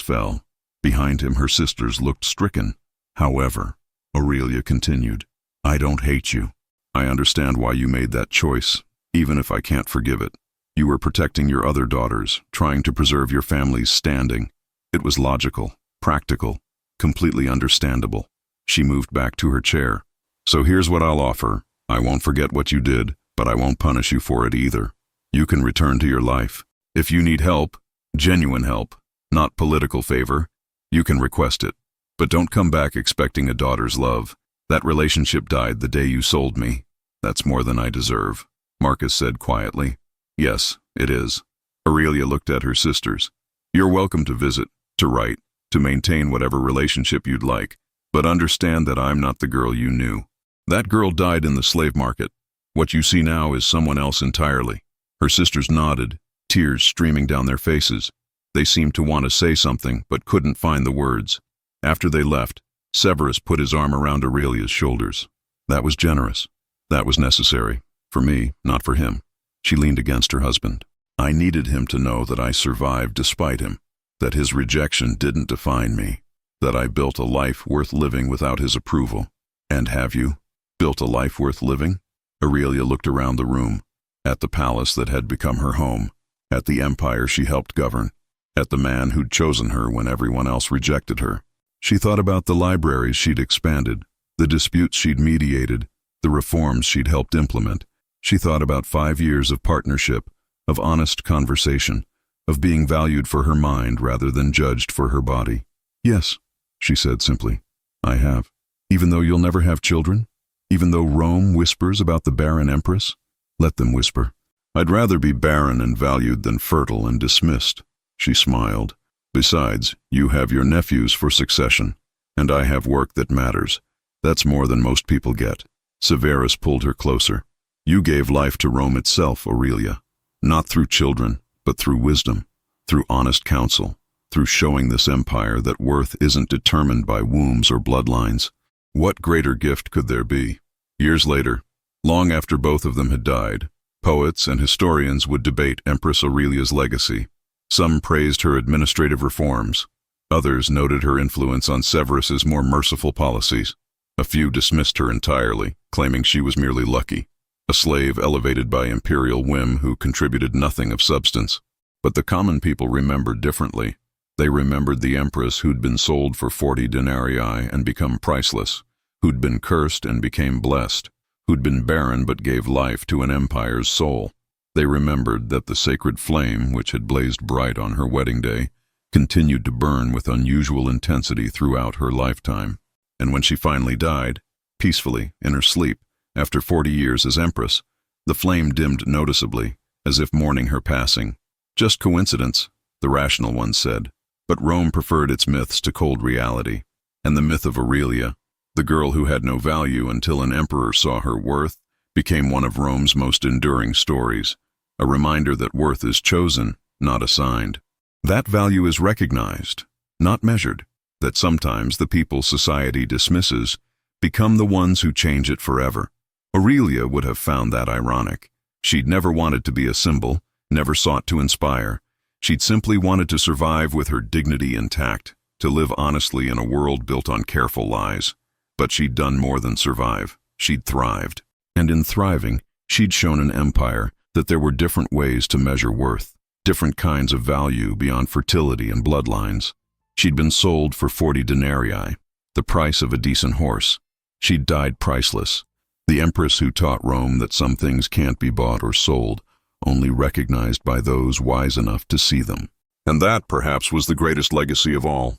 fell. Behind him, her sisters looked stricken. However, Aurelia continued, I don't hate you. I understand why you made that choice, even if I can't forgive it. You were protecting your other daughters, trying to preserve your family's standing. It was logical, practical, completely understandable. She moved back to her chair. So here's what I'll offer. I won't forget what you did, but I won't punish you for it either. You can return to your life. If you need help, genuine help, not political favor, you can request it. But don't come back expecting a daughter's love. That relationship died the day you sold me. That's more than I deserve, Marcus said quietly. Yes, it is. Aurelia looked at her sisters. You're welcome to visit, to write, to maintain whatever relationship you'd like, but understand that I'm not the girl you knew. That girl died in the slave market. What you see now is someone else entirely. Her sisters nodded, tears streaming down their faces. They seemed to want to say something, but couldn't find the words. After they left, Severus put his arm around Aurelia's shoulders. That was generous. That was necessary. For me, not for him. She leaned against her husband. I needed him to know that I survived despite him, that his rejection didn't define me, that I built a life worth living without his approval. And have you? Built a life worth living? Aurelia looked around the room, at the palace that had become her home, at the empire she helped govern, at the man who'd chosen her when everyone else rejected her. She thought about the libraries she'd expanded, the disputes she'd mediated, the reforms she'd helped implement. She thought about 5 years of partnership, of honest conversation, of being valued for her mind rather than judged for her body. Yes, she said simply, I have. Even though you'll never have children? Even though Rome whispers about the barren empress? Let them whisper. I'd rather be barren and valued than fertile and dismissed. She smiled. Besides, you have your nephews for succession, and I have work that matters. That's more than most people get. Severus pulled her closer. You gave life to Rome itself, Aurelia. Not through children, but through wisdom, through honest counsel, through showing this empire that worth isn't determined by wombs or bloodlines. What greater gift could there be? Years later, long after both of them had died, poets and historians would debate Empress Aurelia's legacy. Some praised her administrative reforms. Others noted her influence on Severus's more merciful policies. A few dismissed her entirely, claiming she was merely lucky, a slave elevated by imperial whim who contributed nothing of substance. But the common people remembered differently. They remembered the empress who'd been sold for 40 denarii and become priceless, who'd been cursed and became blessed, who'd been barren but gave life to an empire's soul. They remembered that the sacred flame, which had blazed bright on her wedding day, continued to burn with unusual intensity throughout her lifetime. And when she finally died, peacefully, in her sleep, after 40 years as empress, the flame dimmed noticeably, as if mourning her passing. Just coincidence, the rational ones said. But Rome preferred its myths to cold reality. And the myth of Aurelia, the girl who had no value until an emperor saw her worth, became one of Rome's most enduring stories, a reminder that worth is chosen, not assigned. That value is recognized, not measured, that sometimes the people society dismisses become the ones who change it forever. Aurelia would have found that ironic. She'd never wanted to be a symbol, never sought to inspire. She'd simply wanted to survive with her dignity intact, to live honestly in a world built on careful lies. But she'd done more than survive. She'd thrived. And in thriving, she'd shown an empire that there were different ways to measure worth, different kinds of value beyond fertility and bloodlines. She'd been sold for 40 denarii, the price of a decent horse. She'd died priceless, the empress who taught Rome that some things can't be bought or sold, only recognized by those wise enough to see them. And that, perhaps, was the greatest legacy of all.